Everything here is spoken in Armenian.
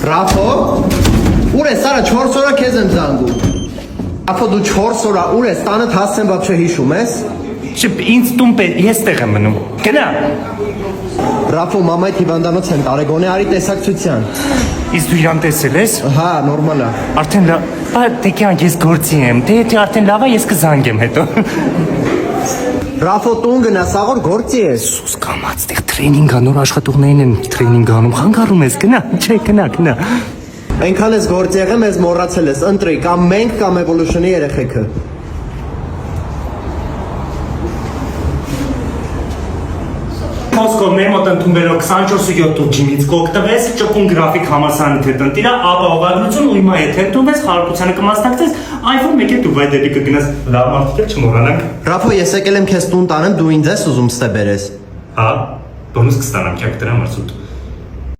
Ռաֆո, ուր ես արա 4 օրա քեզ եմ զանգում։ Ռաֆո դու 4 օրա ուր ես տանդ հասցեն բապ չհիշում ես։ Ինձ տուն ես տեղ եմ մնում։ Գնա։ Ռաֆո մամայդ հիվանդանոց են տարեգոնե արի տեսակցության։ Իսկ դու իրան տեսել ես։ Հա, նորմալ է։ Արդեն լավ, տեկյան ես գործի եմ, դե արդեն լավ է ես կզանգեմ հետո։ Ռաֆո տուն գնա, սաղոր գործի ես։ Սուս կամած, տեղ տրեյնինգ ա, նոր աշխատողներին են տրեյնինգ անում, խանգարում ես, գնա, չէ, գնա։ Այնքան ես գործ եղեմ, ես մոռացել ես, ընտրի, կամ մենք կամ Evolution-ի երեխեքը։ Խոսքով մեր մոտ ընդունվելով 24/7 ջիմից կօգտվես, ճկուն գրաֆիկ համալսարանի հետ ընտիրա, ապահովագրություն ու հիմա եթե ընդունվես, խարակությանը կմասնակցես, iPhone 1-ը Դուբայ դեպի կգնաս, լավ մարդիկ չմոռանանք։ Ռաֆո, ես եկել եմ քեզ տուն տանեմ, դու ինձ ես ուզում ստե բերես։ Հա, բոնուս կստանամ, քյակ դրա մարսուտ։